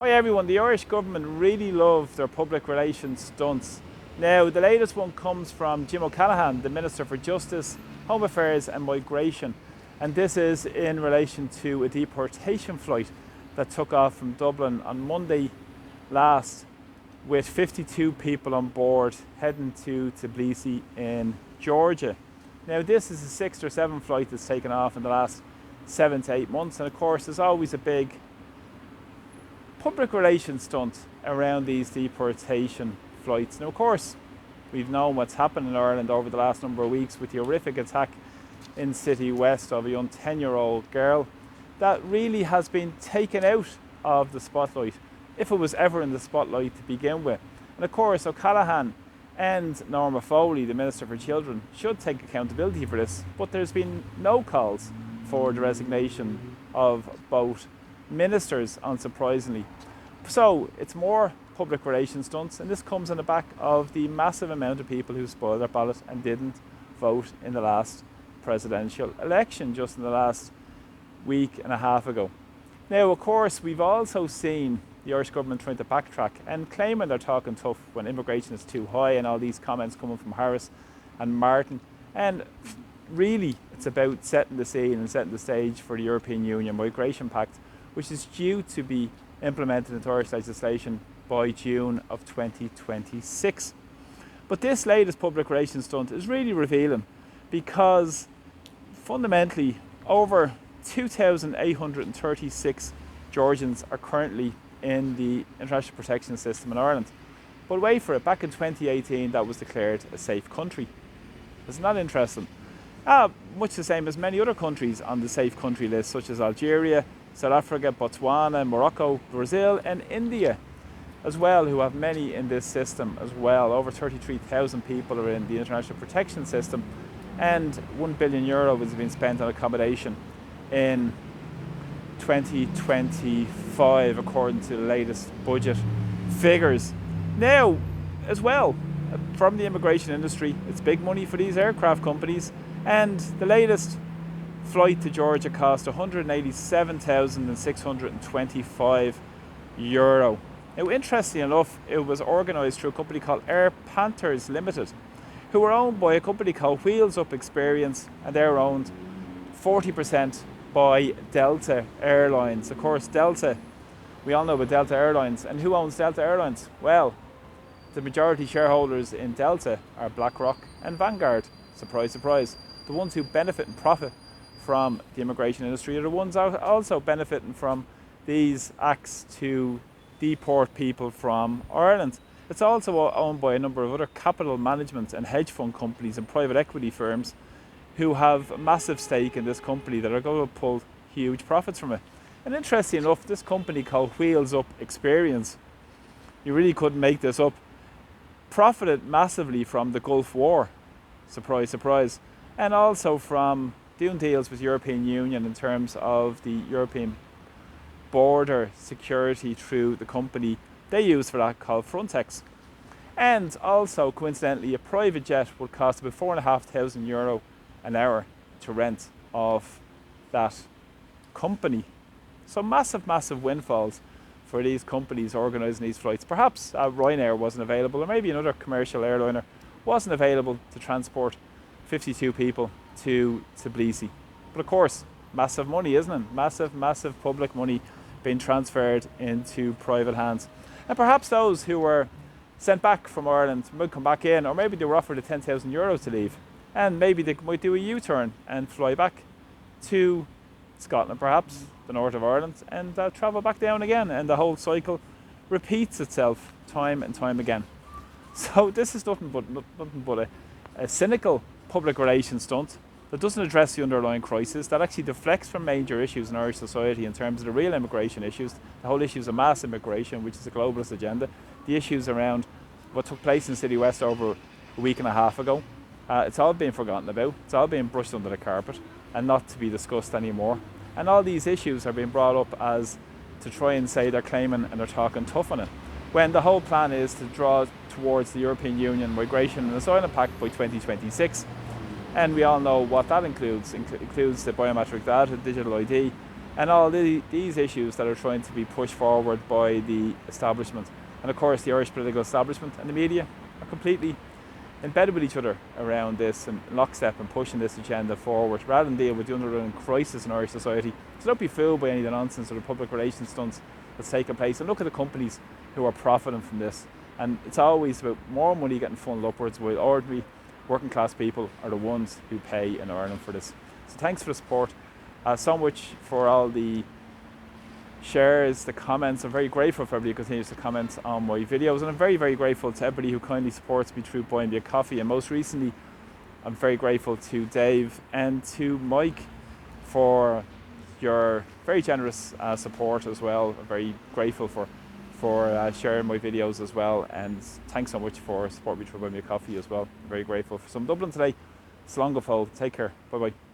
Hi everyone, the Irish government really love their public relations stunts. Now, the latest one comes from Jim O'Callaghan, the Minister for Justice, Home Affairs and Migration. And this is in relation to a deportation flight that took off from Dublin on Monday last with 52 people on board heading to Tbilisi in Georgia. Now, this is the sixth or seventh flight that's taken off in the last 7 to 8 months. And of course, there's always a big public relations stunt around these deportation flights. Now, of course, we've known what's happened in Ireland over the last number of weeks with the horrific attack in City West of a young 10-year-old girl that really has been taken out of the spotlight, if it was ever in the spotlight to begin with. And of course, O'Callaghan and Norma Foley, the Minister for Children, should take accountability for this, but there's been no calls for the resignation of both ministers, unsurprisingly. So it's more public relations stunts, and this comes on the back of the massive amount of people who spoiled their ballot and didn't vote in the last presidential election just in the last week and a half ago. Now, of course, we've also seen the Irish government trying to backtrack and claiming they're talking tough when immigration is too high, and all these comments coming from Harris and Martin. And really, it's about setting the scene and setting the stage for the European Union Migration Pact, which is due to be implemented into Irish legislation by June of 2026. But this latest public relations stunt is really revealing, because fundamentally over 2,836 Georgians are currently in the international protection system in Ireland. But wait for it, back in 2018 that was declared a safe country. Isn't that interesting? Much the same as many other countries on the safe country list, such as Algeria, South Africa, Botswana, Morocco, Brazil and India as well, who have many in this system as well. Over 33,000 people are in the international protection system, and €1 billion has been spent on accommodation in 2025 according to the latest budget figures. Now, as well, from the immigration industry, it's big money for these aircraft companies, and the latest flight to Georgia cost €187,625. Now, interestingly enough, it was organised through a company called Air Panthers Limited, who are owned by a company called Wheels Up Experience, and they're owned 40% by Delta Airlines. Of course, Delta, we all know about Delta Airlines. And who owns Delta Airlines? Well, the majority shareholders in Delta are BlackRock and Vanguard. Surprise, surprise. The ones who benefit and profit from the immigration industry are the ones also benefiting from these acts to deport people from Ireland. It's also owned by a number of other capital management and hedge fund companies and private equity firms who have a massive stake in this company that are going to pull huge profits from it. And interestingly enough, this company called Wheels Up Experience, you really couldn't make this up, profited massively from the Gulf War. Surprise, surprise. And also from doing deals with the European Union in terms of the European border security through the company they use for that called Frontex. And also, coincidentally, a private jet would cost about €4,500 an hour to rent of that company. So massive, massive windfalls for these companies organising these flights. Perhaps Ryanair wasn't available, or maybe another commercial airliner wasn't available to transport 52 people to Tbilisi. But of course, massive money, isn't it? Massive, massive public money being transferred into private hands. And perhaps those who were sent back from Ireland might come back in, or maybe they were offered a €10,000 to leave, and maybe they might do a U-turn and fly back to Scotland, perhaps the north of Ireland, and travel back down again, and the whole cycle repeats itself time and time again. So this is nothing but a cynical public relations stunt that doesn't address the underlying crisis, that actually deflects from major issues in Irish society in terms of the real immigration issues, the whole issues of mass immigration, which is a globalist agenda, the issues around what took place in City West over a week and a half ago. It's all being forgotten about, it's all being brushed under the carpet and not to be discussed anymore. And all these issues are being brought up as to try and say they're claiming and they're talking tough on it, when the whole plan is to draw towards the European Union Migration and Asylum Pact by 2026. And we all know what that includes. Includes the biometric data, digital ID, and all these issues that are trying to be pushed forward by the establishment. And of course the Irish political establishment and the media are completely embedded with each other around this and lockstep and pushing this agenda forward rather than deal with the underlying crisis in Irish society. So don't be fooled by any of the nonsense or the public relations stunts that's taking place, and look at the companies who are profiting from this. And it's always about more money getting funneled upwards, while ordinary working class people are the ones who pay in Ireland for this. So thanks for the support, so much for all the shares, the comments. I'm very grateful for everybody who continues to comment on my videos, and I'm very, very grateful to everybody who kindly supports me through buying me a coffee. And most recently, I'm very grateful to Dave and to Mike for your very generous support as well. I'm very grateful for sharing my videos as well, and thanks so much for supporting me through buying me a coffee as well. I'm very grateful. So I'm Dublin today. Slán go fóill. Take care. Bye bye.